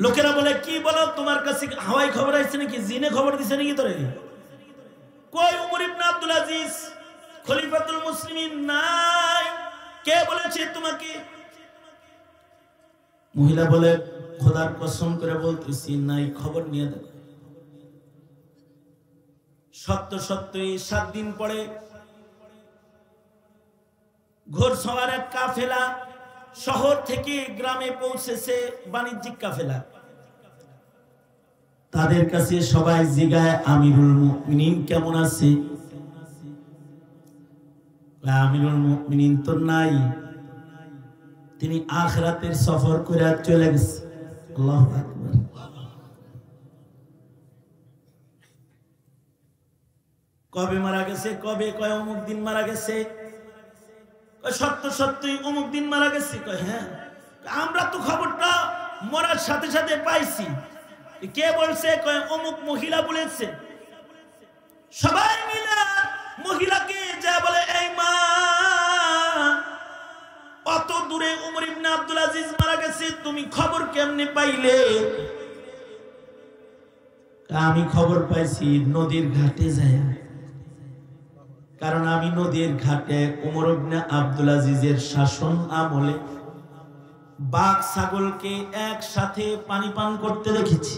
লোকেরা বলে কি বলো তোমার কাছে হাওয়াই খবর আসছে নাকি, জিনে খবর দিছে নাকি তোরে? কই উমর ইবনে আব্দুল আজিজ খলিফাতুল মুসলিমিন নাই, কে বলেছে তোমাকে? মহিলা বলে খোদার কসম করে বলতেছি নাই, খবর নিয়ে দেখো। সত্য সত্যই 7 দিন পরে ঘোড়সওয়ার এক কাফেলা শহর থেকে গ্রামে পৌঁছেছে, বাণিজ্যিক কাফেলা। তাদের কাছে সবাই জিগায় আমিরুল মুমিনিন কেমন আছে? আমিরুল মুমিনিন তো নাই, তিনি আখিরাতের সফর করে চলে গেছে। আল্লাহু আকবার। কবে মারা গেছে? কবে? কয় অমুক দিন মারা গেছে। সত্য সত্যই অমুক দিন মারা গেছে। কয় হ্যাঁ, আমরা তো খবরটা মরার সাথে সাথে পাইছি। কে বলছে? কয় অমুক মহিলা বলেছে। সবাই মিলে মহিলাকে যা বলে, এই মা, অত দূরে উমর ইবনে আব্দুল আজিজ মারা গেছে, তুমি খবর কেমনে পাইলে? আমি খবর পাইছি নদীর ঘাটে যায়, কারণ আমি নদীর ঘাটে উমর ইবনে আব্দুল আজিজের শাসন আমলে বাঘ ছাগলকে একসাথে পানি পান করতে দেখেছি।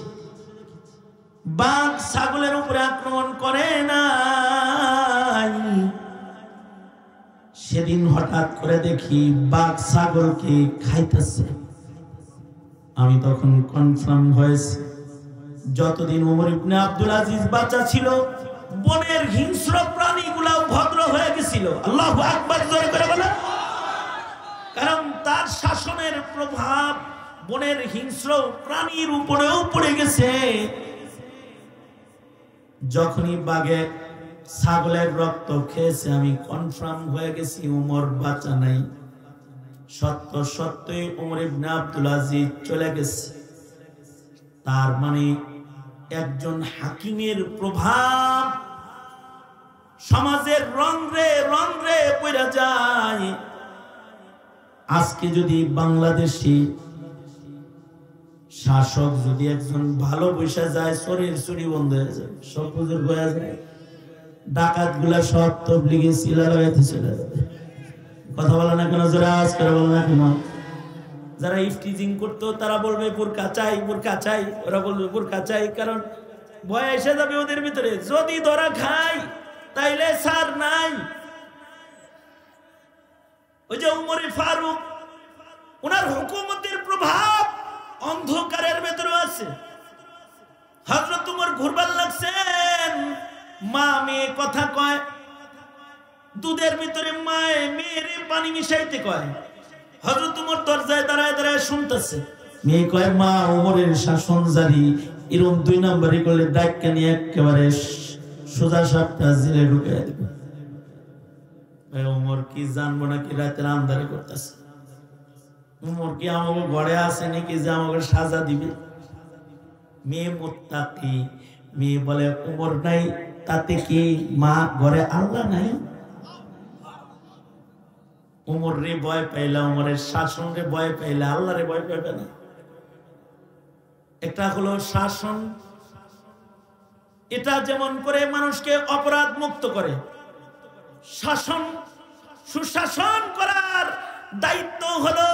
বাঘ ছাগলের উপরে আক্রমণ করে নাই। সেদিন হঠাৎ করে দেখি বাঘ ছাগলকে খাইতেছে। আমি তখন কনফার্ম হয়েছে, যতদিন উমর ইবনে আব্দুল আজিজ বাঁচা ছিল বনের হিংস্র প্রাণীগুলাও ভদ্র হয়ে গেছিল। আল্লাহু আকবার জোরে করে বলে। কারণ তার শাসনের প্রভাব বনের হিংস্র প্রাণীর উপরেও পড়ে গেছে। যখনই বাঘে ছাগলের রক্ত খেয়েছে আমি কনফার্ম হয়ে গেছি উমর বাঁচা নাই। সত্য সত্যই উমর ইবনে আব্দুল আজিজ চলে গেছে। তার মানে একজন হাকিমের প্রভাব সমাজের রন্ধ্রে রন্ধ্রে পড়ে যায়। আজকে যদি বাংলাদেশি শাসক যদি একজন ভালো বসে যায়, শরীর চুরি বন্ধ হয়ে যায়, সব বুজুর্গ হয়ে যায়, ডাকাত গুলা সব তবলিগে সিলা লাগাইতে চলে যাবে। কথা বলে না কেন? জোরে আওয়াজ করে বলে না কেন? যারা ইফটিজিং করতো তারা বলবে বোরকা চাই, বোরকা চাই। ওরা বলবে বোরকা চাই, কারণ ভয় এসে যাবে ওদের ভিতরে, যদি ধরা খাই তাইলে সার নাই। ওই যে উমরে ফারুক, ওনার হুকুমতের প্রভাব অন্ধকারের ভেতরে আছে। হযরত উমর ঘুরবার লাগছেন, মা মেয়ে কথা কয়, দুধের ভিতরে মায়ে মেয়েরে পানি মিশাইতে কয়। হযরত উমর দরজায় দাঁড়ায় দাঁড়ায় শুনতেছে। মেয়ে কয়, মা উমরের শাসন জারি, এরকম 2 নম্বরই করলে ডাক্কা নিয়ে একেবারে সোজা সাপটা জেলে ঢুকে দেবে। উমর কি জানবো নাকি রাতের আন্ধারে করতেছে? উমর কি আমাকে ঘরে আসে নাকি যে আমাকে সাজা দিবে? মেয়ে মুত্তাকি, মেয়ে বলে উমর নাই তাতে কি, মা ঘরে আল্লাহ নাই? উমর রে ভয় পাইলা, উমরের শাসন রে ভয় পাইলা, আল্লাহ রে ভয় পাইবে না। এটা হলো শাসন। এটা যেমন করে মানুষকে অপরাধ মুক্ত করে, শাসন সুশাসন করার দায়িত্ব হলো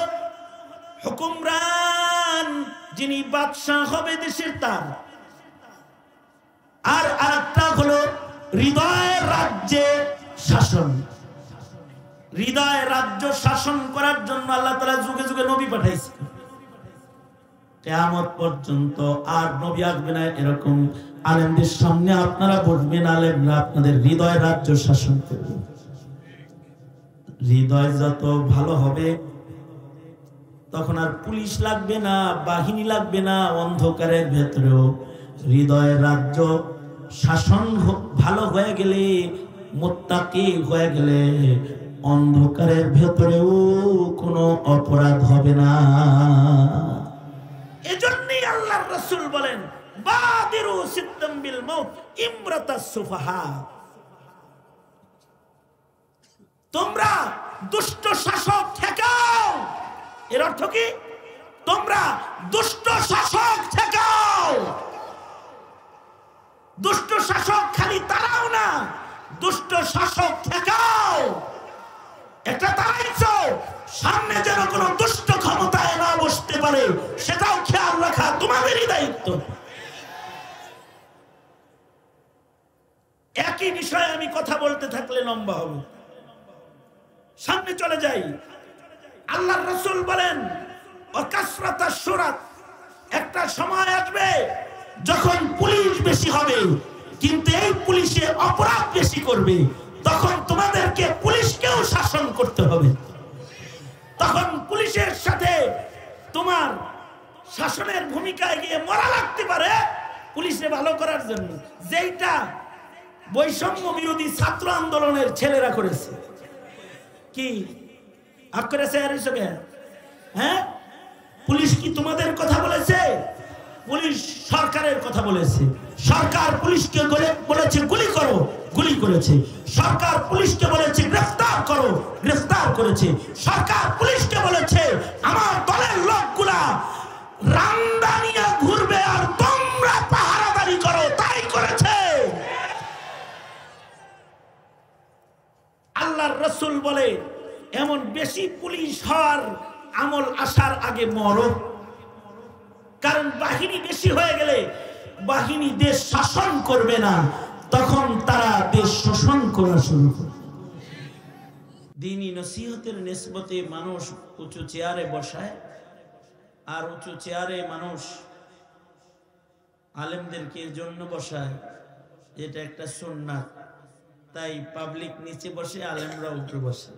হুকুমরান, যিনি বাদশাহ হবে দেশের তার। আর আরেকটা হলো হৃদয় রাজ্যে শাসন। হৃদয় রাজ্য শাসন করার জন্য আল্লাহ তাআলা যুগে যুগে নবী পাঠাইছে। কিয়ামত পর্যন্ত আর নবী আসবে না। এরকম আলেমদের সামনে আপনারা বসবেন, আলেমরা আপনাদের হৃদয় রাজ্য শাসন করবে। হৃদয় যত ভালো হবে তখন আর পুলিশ লাগবে না, বাহিনী লাগবে না। অন্ধকারের ভেতরেও হৃদয় রাজ্য শাসন ভালো হয়ে গেলে, মুত্তাকি হয়ে গেলে, অন্ধকারের ভেতরেও কোনো অপরাধ হবে না। এজন্যই আল্লাহর রাসূল বলেন, বাদিরু সিদ্দাম বিল মাউত ইমরাতাস সুফাহা। তোমরা দুষ্ট শাসক ঠেকাও। এর অর্থ কি? তোমরা দুষ্ট শাসক রাখতে হবে। একই বিষয়ে আমি কথা বলতে থাকলে লম্বা হবে, সামনে চলে যাই। আল্লাহর রাসূল বলেন অকাসরাতাশ শুরাত, একটা সময় আসবে যখন পুলিশ বেশি হবে কিন্তু এই পুলিশে অপরাধ বেশি করবে, তখন তোমাদেরকে পুলিশকেও শাসন করতে হবে। তখন পুলিশের সাথে তোমার শাসনের ভূমিকায় গিয়ে মরা লাগতে পারে পুলিশে ভালো করার জন্য, যেটা বৈষম্য বিরোধী ছাত্র আন্দোলনের ছেলেরা করেছে। কি করেছে? হ্যাঁ, পুলিশ কি তোমাদের কথা বলেছে? পুলিশ সরকারের কথা বলেছে। সরকার পুলিশকে বলেছে গুলি করো, গুলি করেছে। সরকার পুলিশকে বলেছে গ্রেফতার করো, গ্রেফতার করেছে। সরকার পুলিশকে বলেছে আমার দলের লোকগুলা রামদা নিয়ে ঘুরবে আর তোমরা পাহারাদারি করো, তাই করেছে। আল্লাহর রাসূল বলে এমন বেশি পুলিশ হওয়ার আমল আসার আগে মরো, কারণ বাহিনী বেশি হয়ে গেলে বাহিনী দেশ শাসন করবে না, তখন তারা দেশ শোষণ করা শুরু করবে। দ্বীনি নসিহতের নিসবতে মানুষ উঁচু চেয়ারে বসায়, আর উঁচু চেয়ারে মানুষ আলেমদেরকে জন্য বসায়, এটা একটা সুন্নাত। তাই পাবলিক নিচে বসে, আলেমরা উপরে বসে,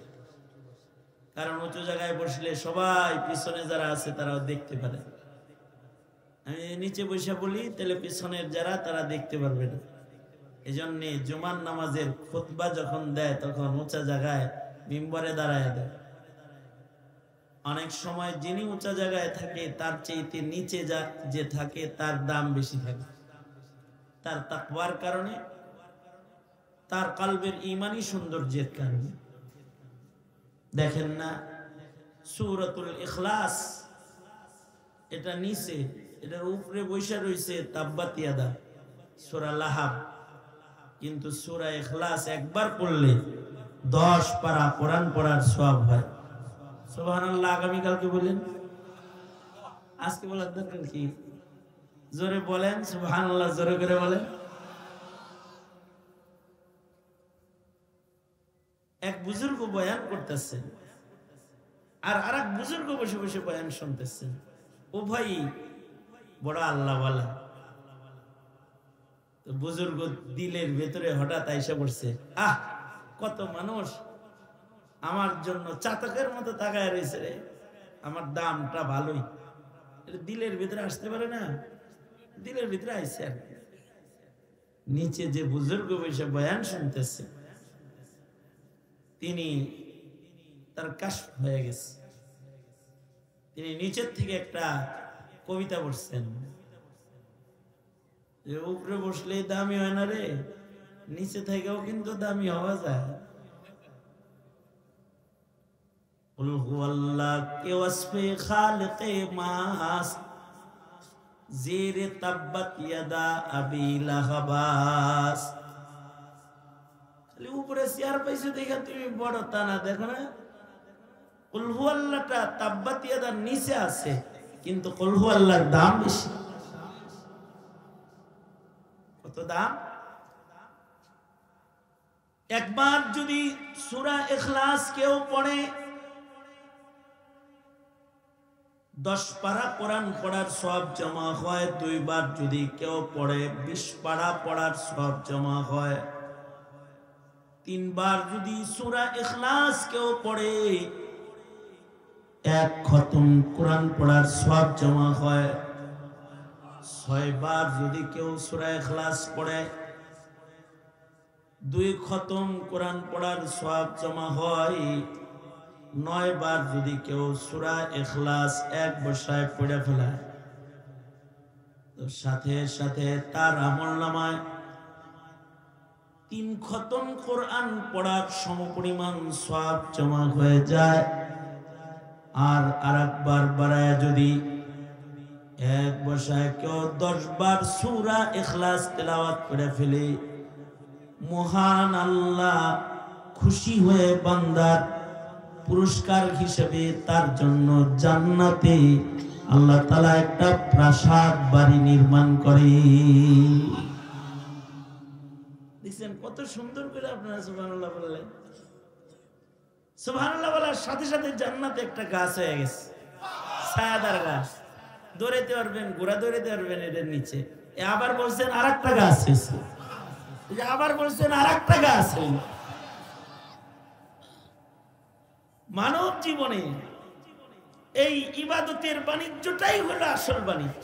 কারণ উঁচু জায়গায় বসলে সবাই পিছনে যারা আছে তারাও দেখতে পারে। আমি নিচে বসে বলি তাহলে পিছনের যারা তারা দেখতে পারবে না। এই জন্যে জুমার নামাজের খুতবা যখন দেয় তখন উঁচা জায়গায় মিম্বরে দাঁড়ায় দেয়। অনেক সময় যিনি উঁচা জায়গায় থাকে তার চেয়ে নিচে যে থাকে তার দাম বেশি থাকে, তার তাকওয়ার কারণে, তার কলবের ঈমানী সৌন্দর্যের কারণে। দেখেন না সূরাতুল ইখলাস, এটা নিচে, এটার উপরে বৈশা রয়েছে তাব্বাত ইয়াদা সূরা লাহাব, কিন্তু সূরা ইখলাস একবার পড়লে 10 পারা কোরআন পড়ার সওয়াব হয়। সুবহানাল্লাহ। আগামীকালকে বলেন, আজকে বলার দরকার কি? জোরে বলেন সুবহানাল্লাহ, জোরে করে বলেন। এক বুজুর্গ বয়ান করতেছেন আর আরেক বুজুর্গ বসে বসে বয়ান শুনতেছেন। উভয়ই বড় আল্লাহওয়ালা। তো বুজুর্গ দিলের ভেতরে হঠাৎ আইসা পড়ছে, আহ কত মানুষ আমার জন্য চাতকের মতো তাকায় রয়েছে রে, আমার দামটা ভালোই। দিলের ভিতরে আসতে পারে না, দিলের ভিতরে আইসে। আর নিচে যে বুজুর্গ বসে বয়ান শুনতেছে তিনি, তার কাশফ হয়ে গেছে। তিনি নিচের থেকে একটা কবিতা পড়ছেন যে উপরে বসলে দামি হয় না রে, নিচে থেকেও কিন্তু দামি হওয়া যায়। কুল হুয়াল্লাহ কে ওয়াসফে খালিকে মাস জিরে তাব্বাত ইয়াদা আবি লাহাবাস। উপরে চেয়ার পাইছে দেখা তুমি বড় তা না, দেখো না কুল হুয়াল্লাহটা তাব্বাত ইয়াদার নিচে আছে, কিন্তু কুল হুয়াল্লাহর দাম বেশি। কত দাম? একবার যদি সূরা ইখলাস কেউ পড়ে 10 পারা কোরআন পড়ার সওয়াব জমা হয়। 2 বার যদি কেউ পড়ে 20 পারা পড়ার সওয়াব জমা হয়। 3 বার যদি সূরা ইখলাস কেউ পড়ে 1 খতম কোরআন পড়ার সওয়াব জমা হয়। 6 বার যদি কেউ সূরা ইখলাস পড়ে 2 খতম কোরআন পড়ার সওয়াব জমা হয়। 9 বার যদি কেউ সূরা ইখলাস 1 বসায় পড়ে ফেলে তো সাথে সাথে তার আমলনামায় 3 খতম কোরআন পড়ার সমপরিমাণ সওয়াব জমা হয়ে যায়। আর আরেকবার বাড়ায় যদি 1 বসায় কেউ 10 বার সূরা ইখলাস তেলাওয়াত করে ফেলে, মহান আল্লাহ খুশি হয়ে বান্দার পুরস্কার হিসেবে তার জন্য জান্নাতে আল্লাহ তাআলা একটা প্রাসাদ বাড়ি নির্মাণ করে। দেখছেন কত সুন্দর করে আপনারা সুবহানাল্লাহ বললেন। সুবহানাল্লাহ বলার সাথে সাথে জান্নাতে একটা গাছ হয়ে গেছে, ছায়াদার গাছ, দৌড়াইতে পারবেন, ঘোড়া দৌড়াইতে পারবেন এদের নিচে। আবার বলছেন আরেকটা গাছ হয়েছে, আবার বলছেন আরেকটা গাছ হইল। মানব জীবনে এই ইবাদতের বাণিজ্যটাই হলো আসল বাণিজ্য,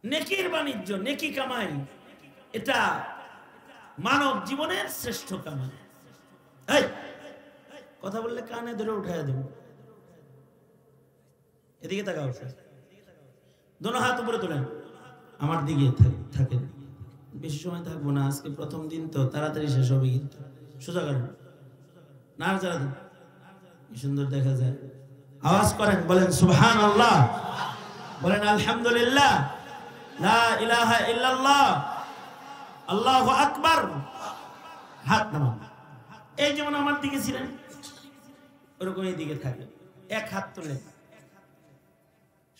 নেকির বাণিজ্য, নেকি কামাই, এটা মানব জীবনের শ্রেষ্ঠ কামাই। এই কথা বললে কানে ধরে উঠাই দেব, এদিকে তাকাও, দোনো হাত উপরে তোলেন, আমার দিকে থাকেন। বেশি সময় থাকবো না, আজকে প্রথম দিন তো, তাড়াতাড়ি শেষ হবে কিন্তু। সোজা করেন, নাড়া চাড়া দেন, কি সুন্দর দেখা যায়। আওয়াজ করেন, বলেন সুবহানাল্লাহ, বলেন আলহামদুলিল্লাহ, লা ইলাহা ইল্লাল্লাহ, আল্লাহু আকবার। হাত নামান, এই যেমন আমার দিকে ছিলেন ওরকম এই দিকে থাকেন, এক হাত তুলে,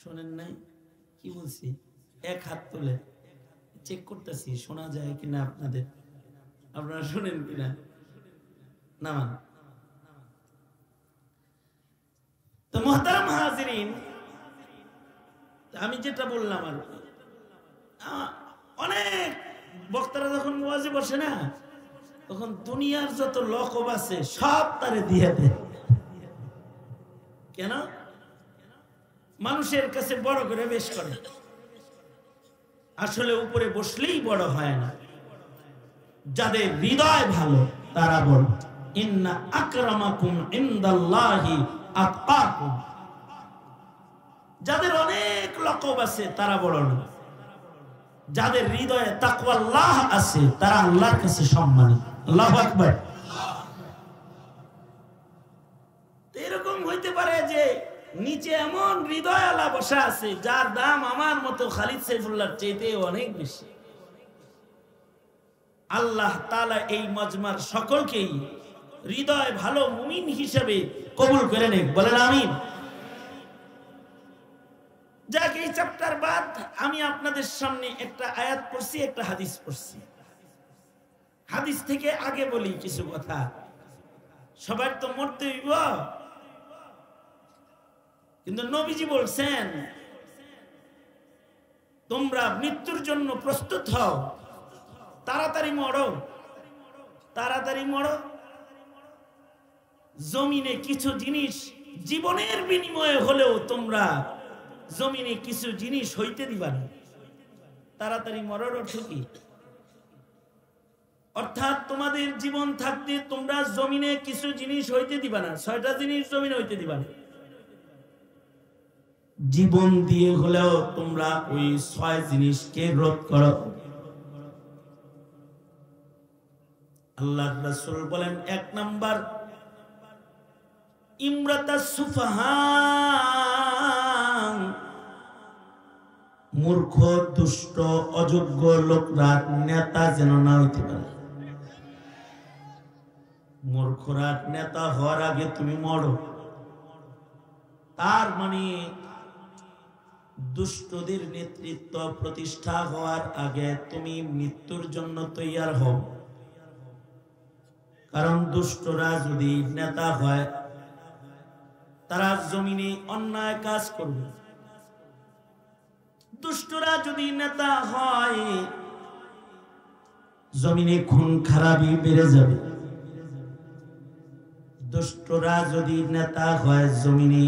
শোনেন নাই কি বলছি, এক হাত তুলে চেক করতেছি শোনা যায় কিনা আপনাদের, আপনারা শোনেন কিনা। নামান। তো মুহতারাম হাজিরিন, আমি যেটা বললাম, আর অনেক বক্তারা যখন ওয়াজে বসে না, তখন দুনিয়ার যত লকব আছে সব তারে দিয়ে দেয়। কেন? মানুষের কাছে বড় করে বেশ করে, আসলে উপরে বসলেই বড় হয় না। যাদের হৃদয় ভালো তারা বড়। ইন্না আকরামাকুম ইনদাল্লাহি আতকাকুম। যাদের অনেক লকব আছে তারা বড় না, যাদের হৃদয়ে তাকওয়াল্লাহ আছে তারা আল্লাহর কাছে সম্মানিত। আল্লাহু আকবার। এরকম হইতে পারে যে নিচে এমন হৃদয় আলা বসা আছে যার দাম আমার মতো খালিদ সাইফুল্লাহর চাইতে অনেক বেশি। আল্লাহ তাআলা এই মজমার সকলকেই হৃদয় ভালো মুমিন হিসেবে কবুল করে নেন, বলেন আমিন। যাক, এই চ্যাপ্টার বাদ আমি আপনাদের সামনে একটা আয়াত পড়ছি, একটা হাদিস পড়ছি। হাদিস থেকে আগে বলি কিছু কথা। সবার তো মরতে হইব, কিন্তু নবীজি বলছেন তোমরা মৃত্যুর জন্য প্রস্তুত হও, তাড়াতাড়ি মরো, তাড়াতাড়ি মরো। জমিনে কিছু জিনিস জীবনের বিনিময়ে হলেও তোমরা জমিনে কিছু জিনিস হইতে দিবা না। তাড়াতাড়ি মরার অর্থ কি? অর্থাৎ তোমাদের জীবন থাকতে তোমরা জমিনে কিছু জিনিস হইতে দিবা না। 6টা জিনিস জমিনে হইতে দিবা না। জীবন দিয়ে হলেও তোমরা ওই 6 জিনিসকে রোধ করো। আল্লাহর রাসূল বলেন, 1 নাম্বার ইমরাতাস সুফাহা, মূর্খ, দুষ্ট, অযোগ্য লোকরা নেতা যেন না হইতে পারে। মূর্খরা নেতা হওয়ার আগে তুমি মরো। তার মানে দুষ্টদের নেতৃত্ব প্রতিষ্ঠা হওয়ার আগে তুমি মৃত্যুর জন্য তৈয়ার হও। কারণ দুষ্টরা যদি নেতা হয় তারা জমিনে অন্যায় কাজ করবে। দুষ্টরা যদি নেতা হয় জমিনে খুন খারাপি বেড়ে যাবে। দুষ্টরা যদি নেতা হয় জমিনে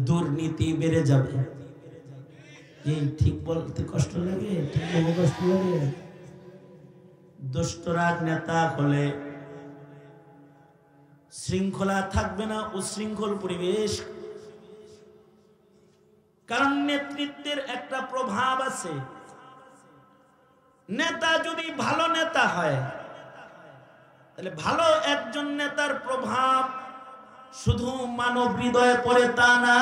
দুর্নীতি বেড়ে যাবে। এই ঠিক বলতে কষ্ট লাগে, ঠিক বলতে কষ্ট লাগে। দুষ্টরা নেতা হলে শৃঙ্খলা থাকবে না, উশৃঙ্খল পরিবেশ। কারণ নেতৃত্বের একটা প্রভাব আছে। নেতা যদি ভালো নেতা হয় তাহলে ভালো একজন নেতার প্রভাব শুধু মানব হৃদয়ে পড়ে তা না,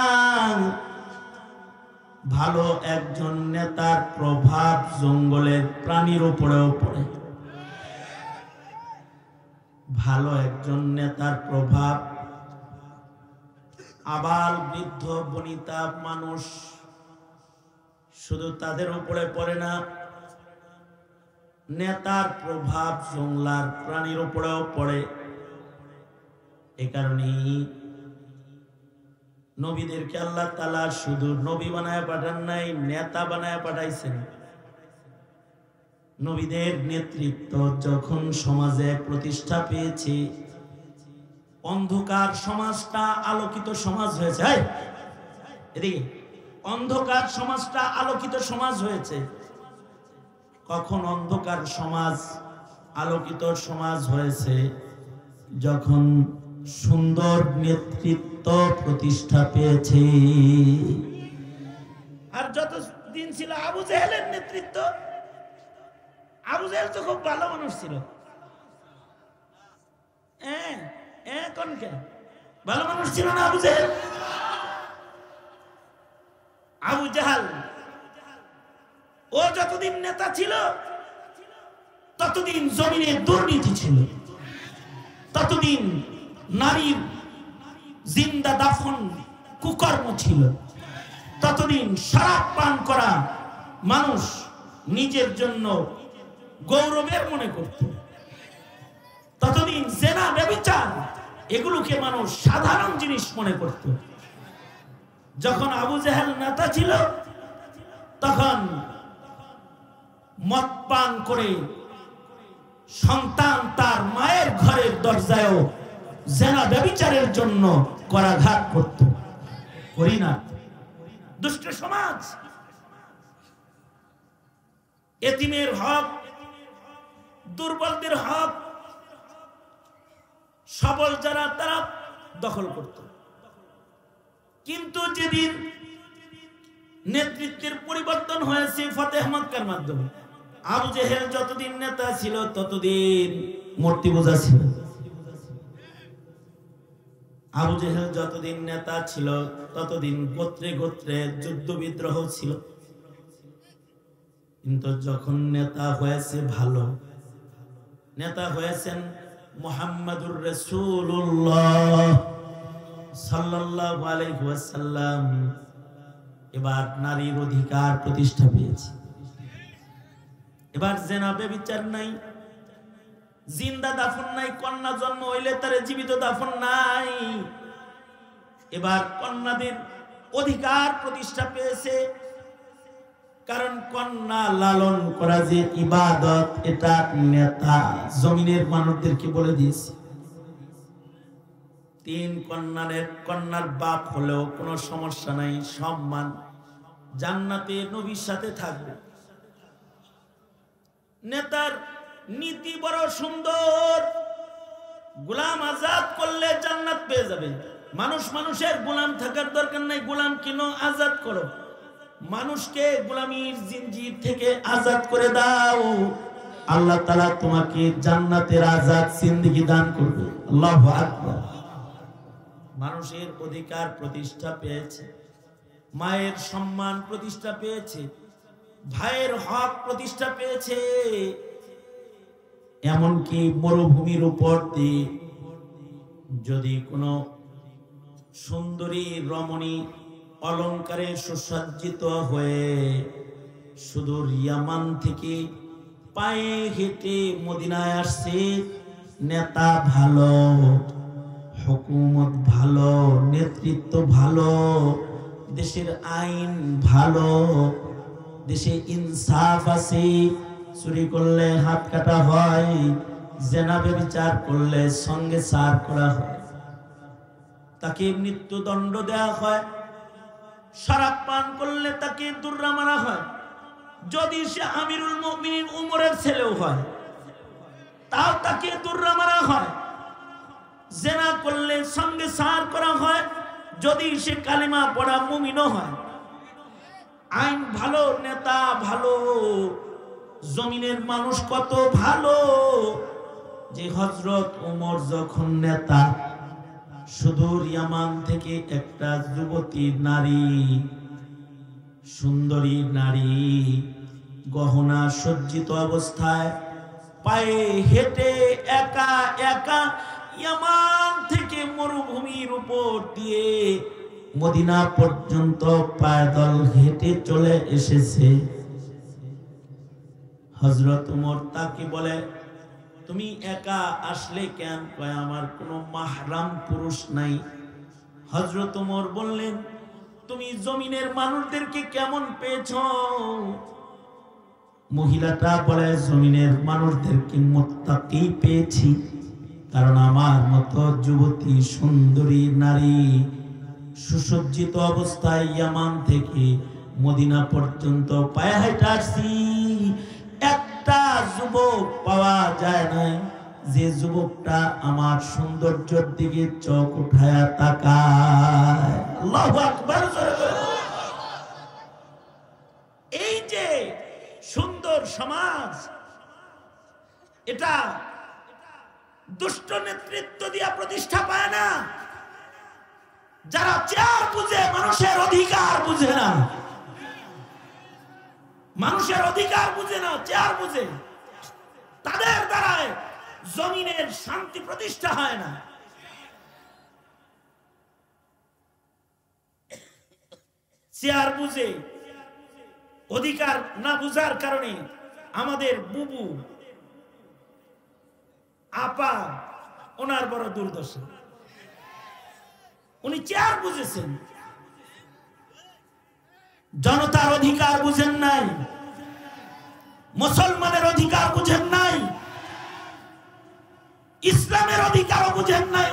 ভালো একজন নেতার প্রভাব জঙ্গলের প্রাণীর উপরেও পড়ে। ভালো একজন নেতার প্রভাব আবাল বৃদ্ধ বনিতা মানুষ শুধু তাদের উপরে পড়ে না, নেতার প্রভাব জংলার প্রাণীর উপরেও পড়ে। এ কারণেই নবীদেরকে আল্লাহ তাআলা শুধু নবী বানায় পাঠান নাই, নেতা বানায় পাঠাইছেন। নবীদের নেতৃত্ব যখন সমাজে প্রতিষ্ঠা পেয়েছে, অন্ধকার সমাজটা আলোকিত সমাজ হয়েছে। এদিকে অন্ধকার সমাজটা আলোকিত সমাজ হয়েছে। কখন অন্ধকার সমাজ আলোকিত সমাজ হয়েছে? যখন সুন্দর নেতৃত্ব প্রতিষ্ঠা পেয়েছে। আর যতদিন ছিল আবু জেহেলের নেতৃত্ব, আবু জেহেল তো খুব ভালো মানুষ ছিল। ভালো মানুষ ছিল না আবু জেহেল? আবু জাহাল ও যতদিন নেতা ছিল ততদিন জমিনে দুর্নীতি ছিল, ততদিন নারীর জিন্দা দাফন কুকর্ম ছিল, ততদিন শরাব পান করা মানুষ নিজের জন্য গৌরবের মনে করত, ততদিন জেনা ব্যভিচার এগুলোকে মানুষ সাধারণ জিনিস মনে করত। যখন আবু জেহেল নেতা ছিল তখন মদ পান করে সন্তান তার মায়ের ঘরের দরজায়ও জেনা ব্যভিচারের জন্য করাঘাত করত। করি না? দুষ্ট সমাজ। এতিমের হক, দুর্বলদের হক সবল যারা তারা দখল করত। কিন্তু যেদিন নেতৃত্বের পরিবর্তন হয়েছে ফতেহ মক্কার মাধ্যমে, আবু জেহেল যতদিন নেতা ছিল ততদিন মূর্তি পূজা ছিল। আবু জেহেল যতদিন নেতা ছিল ততদিন গোত্রে গোত্রে যুদ্ধ বিদ্রোহ ছিল। কিন্তু যখন নেতা হয়েছে ভালো, নেতা হয়েছেন মুহাম্মাদুর রাসূলুল্লাহ সাল্লাল্লাহু আলাইহি ওয়াসাল্লাম, এবার নারীর অধিকার প্রতিষ্ঠা পেয়েছে। এবার জেনা ব্যভিচার নাই, জিন্দা দাফন নাই, কন্যা জন্ম হইলে তারে জীবিত দাফন নাই। এবার কন্যাদের অধিকার প্রতিষ্ঠা পেয়েছে, কারণ কন্যা লালন করা যে ইবাদত, এটা নেতা জমিনের মানুষদেরকে বলে দিয়েছে। 3 কন্যার বাপ হলেও কোনো সমস্যা নাই, সম্মান, জান্নাতে নবীর সাথে থাকবে। নেতার নীতি বড় সুন্দর, গোলাম আজাদ করলে জান্নাত পেয়ে যাবে। মানুষ মানুষের গোলাম থাকার দরকার নাই, গোলাম কেন আজাদ করো, মানুষকে গোলামির জিনজির থেকে আজাদ করে দাও, আল্লাহ তাআলা তোমাকে জান্নাতের আজাদ জিন্দেগি দান করবে। আল্লাহু আকবার। মানুষের অধিকার প্রতিষ্ঠা পেয়েছে, মায়ের সম্মান প্রতিষ্ঠা পেয়েছে, ভাইয়ের হক প্রতিষ্ঠা পেয়েছে। এমনকি মরুভূমির উপর দিয়ে যদি কোনো সুন্দরী রমণী অলঙ্কারে সুসজ্জিত হয়ে সুদূর ইয়ামান থেকে পায়ে হেঁটে মদিনায় আসছে, নেতা ভালো, হুকুমত ভালো, নেতৃত্ব ভালো, দেশের আইন ভালো, দেশে ইনসাফ আছে, চুরি করলে হাত কাটা হয়, জেনা ব্যভিচার করলে সঙ্গে সার করা হয়, তাকে মৃত্যুদণ্ড দেওয়া হয়, শরাব পান করলে তাকে দুর্রা মারা হয়, যদি সে আমিরুল মুমিনিন উমরের ছেলেও হয় তাও তাকে দুর্রা মারা হয়, জেনা করলে সঙ্গে সার করা হয়, যদি সে কালিমা পড়া মুমিনও হয়। আইন ভালো, নেতা ভালো, জমিনের মানুষ কত ভালো যে হযরত ওমর যখন নেতা, সুদূর ইয়ামান থেকে একটা যুবতী নারী, সুন্দরী নারী, গহনা সজ্জিত অবস্থায় পায়ে হেঁটে একা একা ইয়ামান থেকে মরুভূমির উপর দিয়ে মদিনা পর্যন্ত পায়দল হেঁটে চলে এসেছে। হযরত ওমর তাকে বলে, তুমি একা আসলে কেন? কয়, আমার কোনো মাহরাম পুরুষ নাই। হযরত ওমর বললেন, তুমি জমিনের মানুষদেরকে কেমন পেয়েছ? মহিলাটা বলে, জমিনের মানুষদেরকে মুত্তাকি পেয়েছি, কারণ আমার মতো যুবতী সুন্দরী নারী সুসজ্জিত অবস্থায় ইয়ামান থেকে মদিনা পর্যন্ত পায়ে হেঁটে আসছি। একটা যুবক পাওয়া যায় না যে যুবকটা আমার সৌন্দর্যের দিকে চোখ উঠায়া তাকায়। আল্লাহু আকবার। এই যে সুন্দর সমাজ, এটা দুষ্ট নেতৃত্ব দিয়া প্রতিষ্ঠা পায় না। যারা চেয়ার বুঝে, মানুষের অধিকার বুঝে না, মানুষের অধিকার বুঝে না, চেয়ার বুঝে, তাদের দ্বারায় জমিনের শান্তি প্রতিষ্ঠা হয় না। চেয়ার বুঝে, অধিকার না বুঝার কারণে আমাদের বুবু আপা, ওনার বড় দুর্দশা। উনি চেয়ার বুঝেছেন, জনতার অধিকার বুঝেন নাই, মুসলমানের অধিকার বুঝেন নাই, ইসলামের অধিকারও বুঝেন নাই।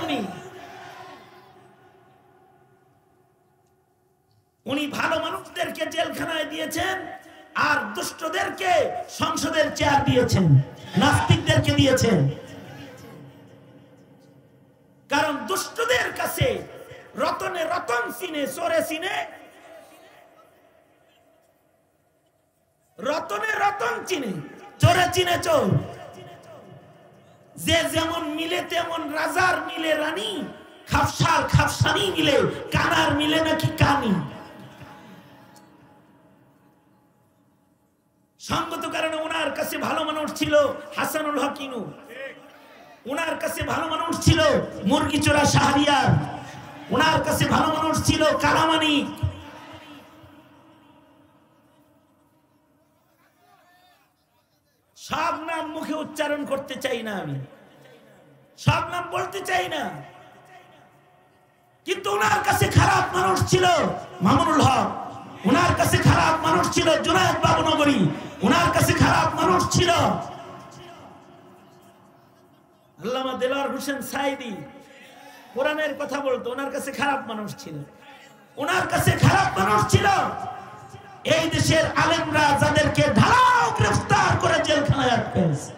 উনি ভালো মানুষদেরকে জেলখানায় দিয়েছেন, আর দুষ্টদেরকে সংসদের চেয়ার দিয়েছেন, নাস্তিকদেরকে দিয়েছেন। কারণ দুষ্টদের কাছে রতনে রতন চিনে, চোরে চিনে, রতনে রতন চিনে, চোরে চিনে চোর। যে যেমন মিলে তেমন রাজার মিলে রানী, খাপসার খাপসানি মিলে, কানার মিলে নাকি কানি। সঙ্গত কারণে ওনার কাছে ভালো মানুষ ছিল হাসানুল হক ইনু, ওনার কাছে ভালো মানুষ ছিল মুরগিচোরা শাহরিয়ার, ওনার কাছে ভালো মানুষ ছিল কালামানিক। সব নাম মুখে উচ্চারণ করতে চাই না, আমি সব নাম বলতে চাই না, কিন্তু ওনার কাছে খারাপ মানুষ ছিল মামুনুল হক, ওনার কাছে খারাপ মানুষ ছিল জুনায়েদ বাবুনগরী, ওনার কাছে খারাপ মানুষ ছিল আল্লামা দেলোয়ার হোসেন সাইদি, কোরআনের কথা বলতো, ওনার কাছে খারাপ মানুষ ছিল, ওনার কাছে খারাপ মানুষ ছিল এই দেশের আলেমরা, যাদেরকে ঢালাও গ্রেফতার করে জেলখানায় আটকেছে।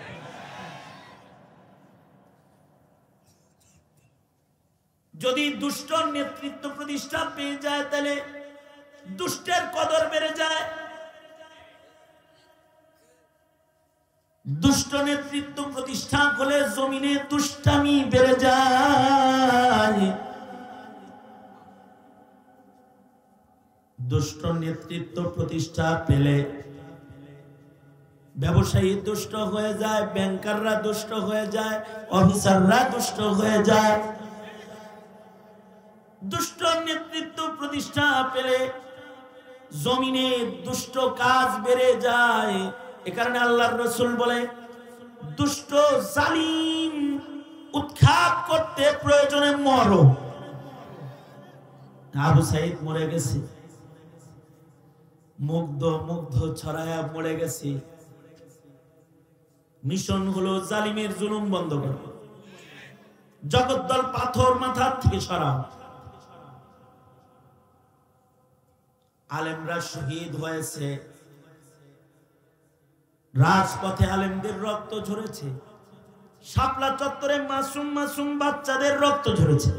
যদি দুষ্ট নেতৃত্ব প্রতিষ্ঠা পেয়ে যায়, তাহলে দুষ্টের কদর বেড়ে যায়। দুষ্ট নেতৃত্ব প্রতিষ্ঠা হলে জমিনে দুষ্টামি বেড়ে যায়। দুষ্ট নেতৃত্ব প্রতিষ্ঠা পেলে ব্যবসায়ী দুষ্ট হয়ে যায়, ব্যাংকাররা দুষ্ট হয়ে যায়, অফিসাররা দুষ্ট হয়ে যায়। দুষ্ট নেতৃত্ব প্রতিষ্ঠা পেলে জমিনে দুষ্ট কাজ বেড়ে যায়। এ কারণে আল্লাহর রাসূল বলে, দুষ্ট জালিম উৎখাত করতে প্রয়োজনে মরো। আবু সাইদ মরে গেছে, মুগ্ধ ছড়ায়া মরে গেছে। মিশন হলো জালিমের জুলুম বন্ধ করো, জগদ্দল পাথর মাথার থেকে সরাও। আলেমরা শহীদ হয়েছে, রাজপথে আলেমদের রক্ত ঝরেছে, শাপলা চত্বরে মাসুম মাসুম বাচ্চাদের রক্ত ঝরেছে।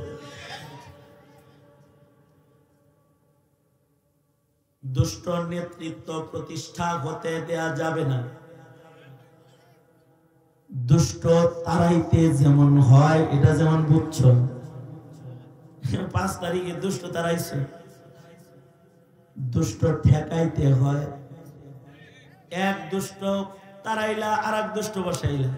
দুষ্ট নেতৃত্ব প্রতিষ্ঠা হতে দেয়া যাবে না। দুষ্ট তারাইতে যেমন হয়, এটা যেমন বুঝছো, 5 তারিখে দুষ্ট তারাইছে, দুষ্ট ঠেকাইতে হয়। এক দুষ্ট তারাইলা আর এক দুষ্ট বসাইলা,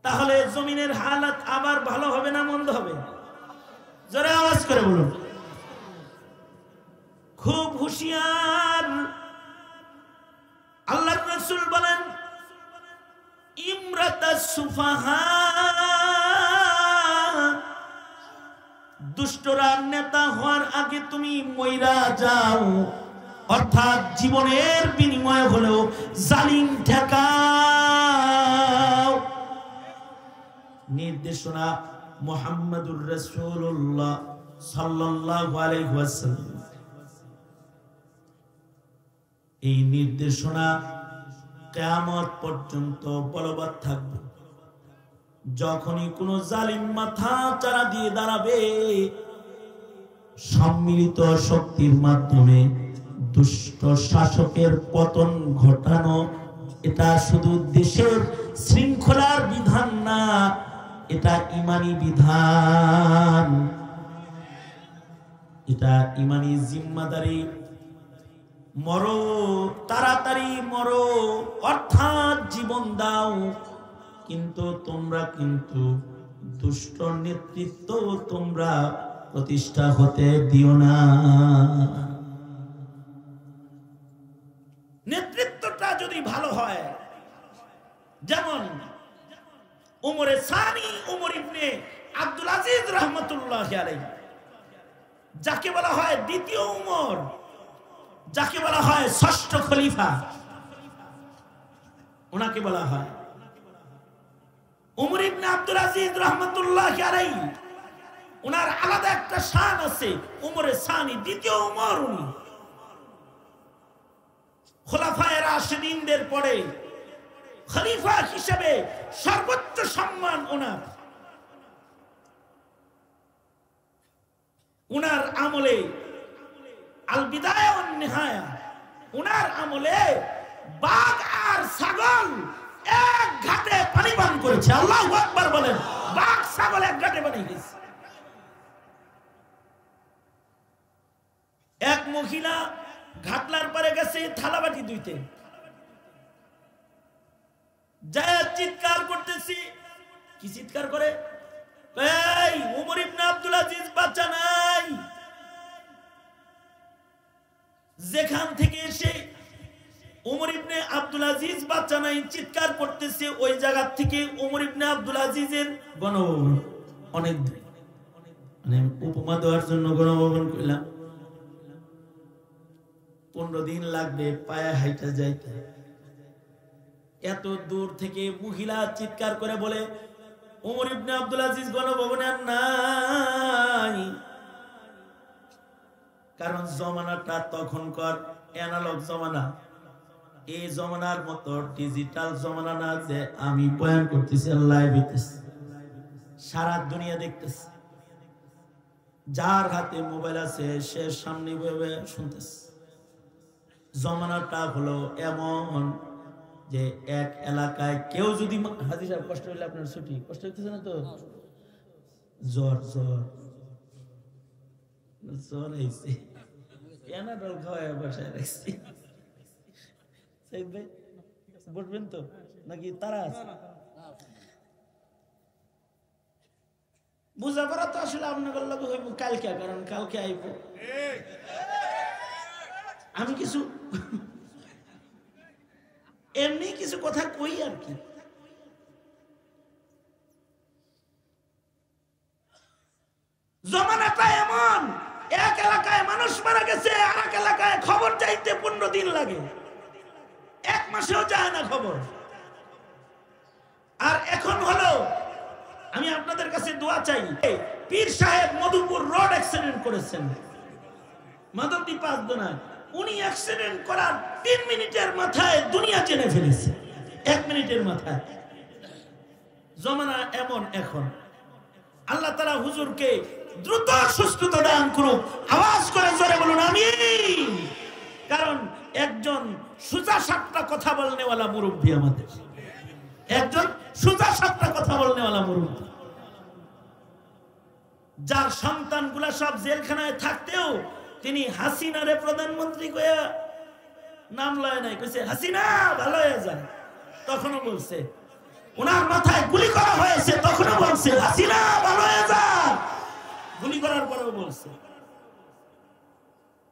তাহলে জমিনের হালাত আবার ভালো হবে না মন্দ হবে? জোরে আওয়াজ করে বলুন। খুব হুঁশিয়ার। আল্লাহর রাসূল বলেন, ইমরাতাস সুফাহা, দুষ্টরা নেতা হওয়ার আগে তুমি মইরা যাও, অর্থাৎ জীবনের বিনিময় হলেও জালিম ঠেকাও। নির্দেশনা মুহাম্মাদুর রাসূলুল্লাহ সাল্লাল্লাহু আলাইহি ওয়াসাল্লাম। এই নির্দেশনা কিয়ামত পর্যন্ত বলবৎ থাকবে। যখনই কোনো জালিম মাথা চারা দিয়ে দাঁড়াবে, সম্মিলিত শক্তির মাধ্যমে দুষ্ট শাসকের পতন ঘটানো, এটা শুধু দেশের শৃঙ্খলার বিধান না, এটা ইমানি বিধান, এটা ইমানি জিম্মাদারি। মরো, তাড়াতাড়ি মরো, অর্থাৎ জীবন দাও, কিন্তু তোমরা কিন্তু দুষ্ট নেতৃত্ব তোমরা প্রতিষ্ঠা হতে দিও না। নেতৃত্বটা যদি ভালো হয়, যেমন উমরে সানি উমর ইবনে আব্দুল আজিজ রাহমাতুল্লাহি আলাইহি, যাকে বলা হয় দ্বিতীয় উমর, যাকে বলা হয় ষষ্ঠ খলিফা, ওনাকে বলা হয় উমর ইবনে আব্দুল আজিজ রাহমাতুল্লাহি আলাইহি। ওনার আলাদা একটা শান আছে, উমরে সানি, দ্বিতীয় উমর। উনি খোলাফায়ে রাশিদিনদের পরে খলিফা হিসেবে সর্বোচ্চ সম্মান ওনার। উনার আমলে আল বিদায়া ওয়ান নিহায়া, উনার আমলে বাঘ আর ছাগল এক ঘাটে পানি পান করেছে। আল্লাহু আকবার বলেন। বাঘ ছাগল এক ঘাটে পানি খেয়েছে। এক মহিলা ঘাটলার পারে গেছে থালাবাটি ধুইতে, যায় চিৎকার করতেছি। কি চিৎকার করে? এই উমর ইবনে আব্দুল আজিজ বাচ্চা নাই। যেখান থেকে এসে উমর ইবনে আব্দুল আজিজ বাচ্চা নাই চিৎকার করতেছে, ওই জায়গা থেকে উমর ইবনে আব্দুল আজিজের গণভবন অনেক দূরে। মানে উপমা দেওয়ার জন্য গণভবন কইলাম। 15 দিন লাগবে পায়ে হাইটা যাইতে। এত দূর থেকে মহিলা চিৎকার করে বলে, উমর ইবনে আব্দুল আজিজ গণভবনে আর নাই। কারণ জমানাটা তখনকার অ্যানালগ জমানা, এই জমানার মতো ডিজিটাল জমানা না যে আমি বয়ান করতেছি লাইভ হইতেছে, সারা দুনিয়া দেখতেছে। যার হাতে মোবাইল আছে সে সামনে বসে শুনতেছে। জমানাটা হলো এমন যে এক এলাকায় কেউ যদি, হাজি সাহেব কষ্ট হইলে আপনার ছুটি, কষ্ট হইতেছে না তো? জ্বর জ্বর জ্বর হয়েছে, প্যানাডল খাওয়ায় বসায় রাখছি। সাইদ ভাই বসবেন তো নাকি তারা আছে? বুঝাপড়া তো আসলে আপনাদের লগে হইব কালকে, কারণ কালকে আইব। আমি কিছু এমনি কিছু কথা কই আর কি। জমানাটা এমন, এক এলাকায় মানুষ মারা গেছে, আর এক এলাকায় খবর চাইতে 15 দিন লাগে, 1 মাসেও যায় না খবর। আর এখন হলো, আমি আপনাদের কাছে দোয়া চাই, পীর সাহেব মধুপুর রোড অ্যাক্সিডেন্ট করেছেন, মাধবদী 5 দোনা। উনি অ্যাক্সিডেন্ট করার 3 মিনিটের মাথায় দুনিয়া চেনে ফেলেছে, 1 মিনিটের মাথায়। জমানা এমন এখন। আল্লাহ তাআলা হুজুরকে দ্রুত সুস্থতা দান করুক। আওয়াজ করে জোরে বলুন আমিন। কারণ একজন সোজা সাপটা কথা বলনেওয়ালা মুরব্বী আমাদের, একজন সোজা সাপটা কথা বলনেওয়ালা মুরব্বী, যার সন্তানগুলা সব জেলখানায় থাকতেও তিনি হাসিনারে প্রধানমন্ত্রী কইয়া নাম লয় নাই, কইছে হাসিনা ভালো হয়ে যায়। তখনও বলছে ওনার মাথায় গুলি করা হয়েছে, তখনও বলছে হাসিনা ভালো হয়ে যা, গুলি করার পরেও বলছে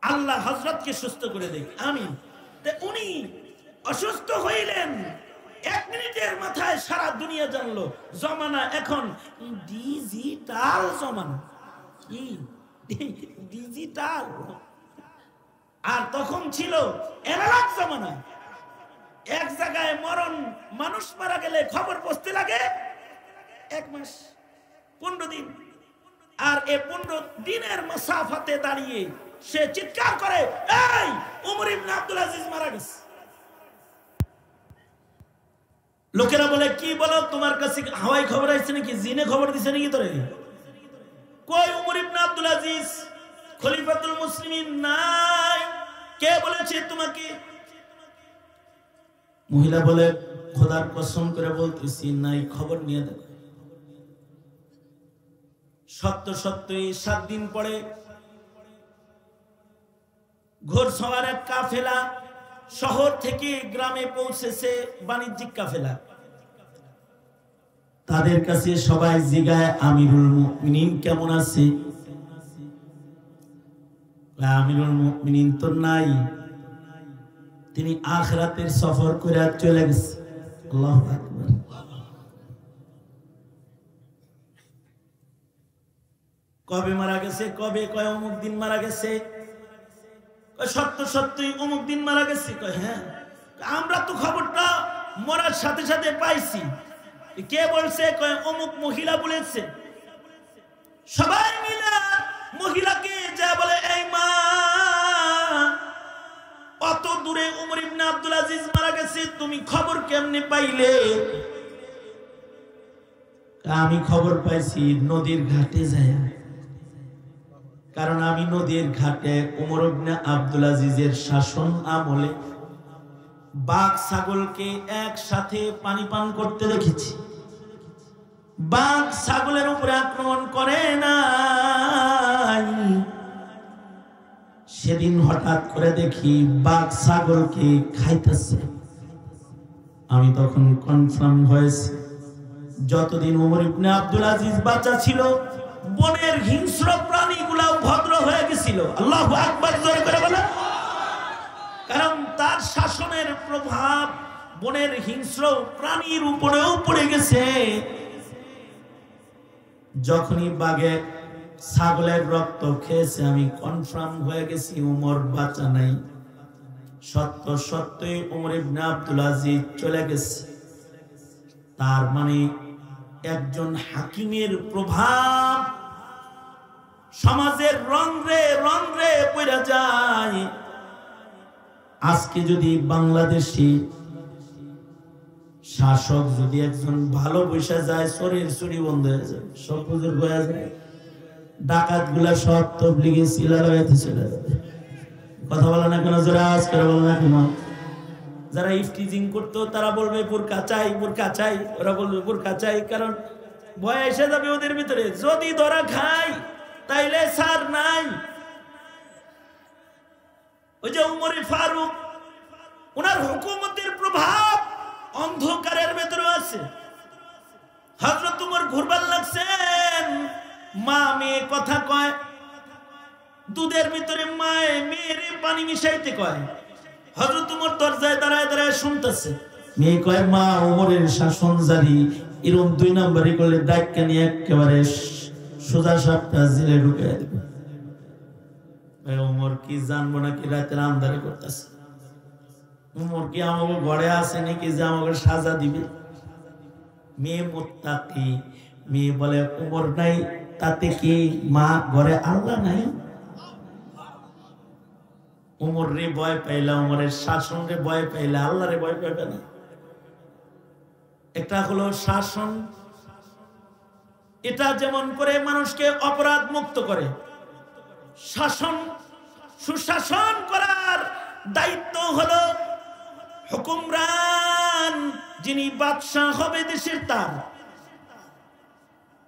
আল্লাহ হযরতকে সুস্থ করে দেখ। আমিন। উনি অসুস্থ হইলেন, 1 মিনিটের মাথায় সারা দুনিয়া জানলো। জমানা এখন ডিজিটাল জমানা, কি ডিজিটাল, আর তখন ছিল অ্যানালগ জমানা। এক জায়গায় মরণ, মানুষ মারা গেলে খবর পৌঁছতে লাগে 1 মাস 15 দিন, আর এই 15 দিনের মাসাফাতে দাঁড়িয়ে সে চিৎকার করে, এই উমর ইবনে আব্দুল আজিজ মারা গেছে। লোকেরা বলে, কি বলো, তোমার কাছে হাওয়াই খবর আসছে নাকি, জিনে খবর দিছে নাকি তোরে? কই উমর ইবনে আব্দুল আজিজ খলিফাতুল মুসলিমিন নাই, কে বলেছে তোমাকে? মহিলা বলে, খোদার কসম করে বলতেছি নাই, খবর নিয়ে দেখো। সত্যই 7 দিন পরে ঘোড়সওয়ার এক কাফেলা শহর থেকে গ্রামে পৌঁছেছে, বাণিজ্যিক কাফেলা। তাদের কাছে সবাই জিগায়, আমিরুল মুমিনিন কেমন আছে? আমিরুল মুমিনিন তো নাই, তিনি আখিরাতের সফর করে চলে গেছে। আল্লাহু আকবার। কবে মারা গেছে? কবে? কয় অমুক দিন মারা গেছে। সত্যই অমুক দিন মারা গেছে। কয় হ্যাঁ, আমরা তো খবরটা মরার সাথে সাথে পাইছি। কে বলছে? কয় অমুক মহিলা বলেছে। সবাই মিলে মহিলাকে যা বলে, এই মা, অত দূরে উমর ইবনে আব্দুল আজিজ মারা গেছে, তুমি খবর কেমনে পাইলে? আমি খবর পাইছি নদীর ঘাটে যায়, কারণ আমি নদীর ঘাটে উমর ইবনে আব্দুল আজিজের শাসন আমলে বাঘ ছাগলকে একসাথে পানি পান করতে দেখেছি। বাঘ ছাগলের উপরে আক্রমণ করে নাই। সেদিন হঠাৎ করে দেখি বাঘ ছাগলকে খাইতেছে। আমি তখন কনফার্ম হয়েছে, যতদিন উমর ইবনে আব্দুল আজিজ বাচ্চা ছিল, বনের হিংস্র প্রাণীগুলাও ভদ্র হয়ে গেছিল। আল্লাহু আকবার, জোরে করে বলেন। কারণ তার শাসনের প্রভাব বনের হিংস্র প্রাণীর উপরেও পড়ে গেছে। যখনই বাঘে ছাগলের রক্ত খেয়েছে, আমি কনফার্ম হয়ে গেছি উমর বাঁচা নাই। সত্যই উমর ইবনে আব্দুল আজিজ চলে গেছে। তার মানে একজন হাকিমের প্রভাব সমাজের রন্ধ্রে পড়ে যায়। আজকে যদি বাংলাদেশি শাসক যদি একজন ভালো বসে যায়, শরীর চুরি বন্ধ হয়ে যায়, সব হুজুর হয়ে যায়, ডাকাত গুলা সব তবলিগি সিলারাইতে চলে যাবে। কথা বলে না কেন? যারা আজ করে বলে না কেন? যারা ইফটিজিং করতো তারা বলবে বোরকা চাই, বোরকা চাই, ওরা বলবে বোরকা চাই, কারণ ভয় এসে যাবে ওদের ভিতরে। যদি ধরা খাই তাইলে সার নাই। ওই যে উমরে ফারুক, ওনার হুকুমতের প্রভাব অন্ধকারের ভেতরে আছে। হযরত উমর ঘুরবার লাগছেন, মা মেয়ে কথা কয়, দুধের ভিতরে মায়ে মেয়ের পানি মিশাইতে কয়। হযরত উমর দরজায় দাঁড়ায় দাঁড়ায় শুনতেছে। মেয়ে কয়, মা উমরের শাসন জারি, এরকম 2 নম্বরই করলে ডাক্কা নিয়ে একেবারে সোজা সাপটা জেলে ঢুকে দেবে। উমর কি জানবো নাকি রাতের আন্ধারে করতেছে? উমর কি আমাকে ঘরে আসে নাকি যে আমাকে সাজা দিবে? মেয়ে মুত্তাকি, মেয়ে বলে উমর নাই, তাতে কি? মা ঘরে আল্লাহ নাই? উমর রে ভয় পাইলা, উমরের শাসন রে ভয় পাইলা, আল্লাহ রে ভয় পাইবে না। এটা হলো শাসন। এটা যেমন করে মানুষকে অপরাধ মুক্ত করে, শাসন সুশাসন করার দায়িত্ব হলো হুকুমরান, যিনি বাদশাহ হবে দেশের, তার।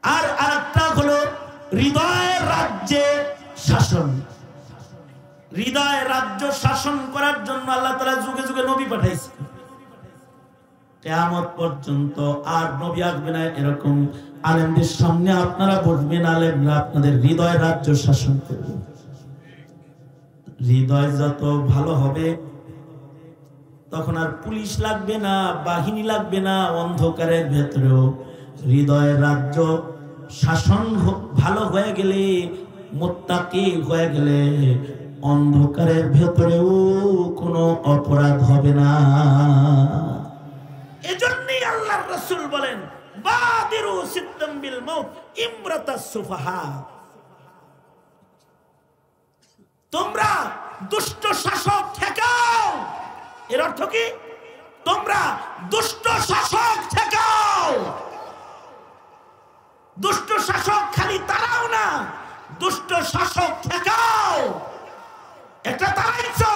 আর আরেকটা হলো হৃদয় রাজ্যে শাসন। হৃদয় রাজ্য শাসন করার জন্য আল্লাহ তাআলা যুগে যুগে নবী পাঠাইছে। কিয়ামত পর্যন্ত আর নবী আসবে না এরকম আলেমদের সামনে আপনারা বসবেন, আলেমরা আপনাদের হৃদয় রাজ্য শাসন করবে। হৃদয় যত ভালো হবে তখন আর পুলিশ লাগবে না, বাহিনী লাগবে না। অন্ধকারের ভেতরেও হৃদয়ের রাজ্য শাসন ভালো হয়ে গেলে, মুত্তাকি হয়ে গেলে, অন্ধকারের ভেতরেও কোনো অপরাধ হবে না। এজন্যই আল্লাহর রাসূল বলেন, বাদিরু সিদ্দাম বিল মাউত ইমরাতাস সুফাহা। তোমরা দুষ্ট শাসক ঠেকাও। এর অর্থ কি? তোমরা দুষ্ট শাসক ঠেকাও। দুষ্ট শাসক খালি তারাও না, দুষ্ট শাসক ঠেকাও। এটা তারাইছো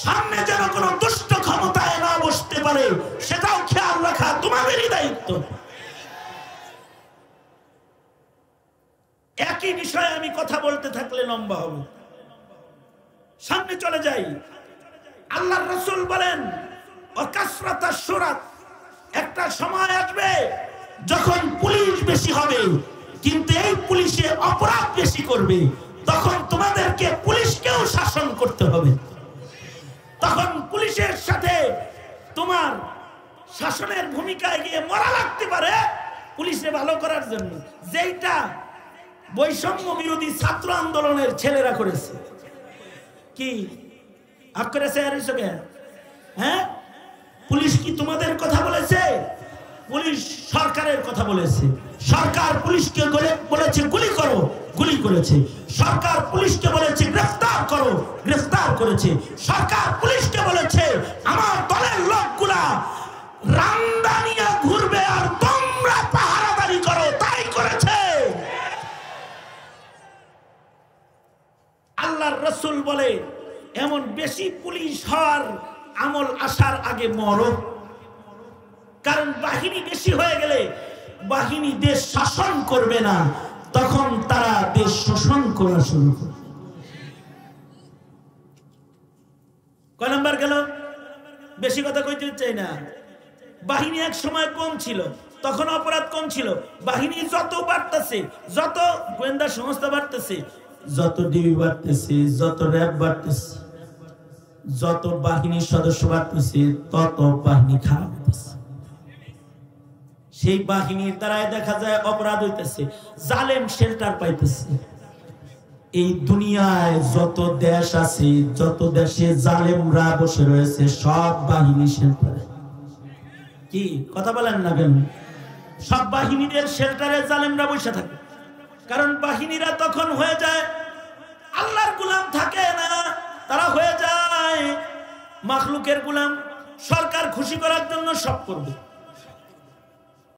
সামনে যেন কোনো দুষ্ট ক্ষমতায় না বসতে পারে, সেটাও খেয়াল রাখা তোমাদেরই দায়িত্ব। একই বিষয়ে আমি কথা বলতে থাকলে লম্বা হবে, সামনে চলে যাই। আল্লাহর রাসূল বলেন, ওয়াকাসরাতাশ শুরাত, একটা সময় আসবে যখন পুলিশ বেশি হবে কিন্তু এই পুলিশে অপরাধ বেশি করবে, তখন তোমাদেরকে পুলিশকেও শাসন করতে হবে। তখন পুলিশের সাথে তোমার শাসনের ভূমিকায় গিয়ে মরা লাগতে পারে পুলিশে ভালো করার জন্য, যেটা বৈষম্য বিরোধী ছাত্র আন্দোলনের ছেলেরা করেছে। কি আপ করেছে? হ্যাঁ, পুলিশ কি তোমাদের কথা বলেছে? পুলিশ সরকারের কথা বলেছে। সরকার পুলিশকে বলেছে গুলি করো, গুলি করেছে। সরকার পুলিশকে বলেছে গ্রেফতার করো, গ্রেফতার করেছে। সরকার পুলিশকে বলেছে আমার দলের লোকগুলা রান্দা নিয়ে ঘুরবে আর তোমরা পাহারাদারি করো, তাই করেছে। আল্লাহর রাসূল বলে, এমন বেশি পুলিশ হওয়ার আমল আসার আগে মরো। কারণ বাহিনী বেশি হয়ে গেলে বাহিনী দেশ শাসন করবে না, তখন তারা দেশ শোষণ করা শুরু করবে। কয় নাম্বার গেল? বেশি কথা কইতে চাই না। বাহিনী এক সময় কম ছিল, তখন অপরাধ কম ছিল। বাহিনী যত বাড়তেছে, যত গোয়েন্দা সংস্থা বাড়তেছে, যত ডিবি বাড়তেছে, যত র্যাব বাড়তেছে, যত বাহিনীর সদস্য বাড়তেছে, তত বাহিনী খারাপ হইতেছে। সেই বাহিনীর দ্বারাই দেখা যায় অপরাধ হইতেছে, জালেম শেল্টার পাইতেছে। এই দুনিয়ায় যত দেশ আছে, যত দেশে জালেমরা বসে রয়েছে, সব বাহিনী শেল্টারে। কি কথা বলেন না কেন? সব বাহিনীদের শেল্টারে জালেমরা বসে থাকে। কারণ বাহিনীরা তখন হয়ে যায় আল্লাহর গোলাম, থাকে না, তারা হয়ে যায় মাখলুকের গোলাম। সরকার খুশি করার জন্য সব করবে।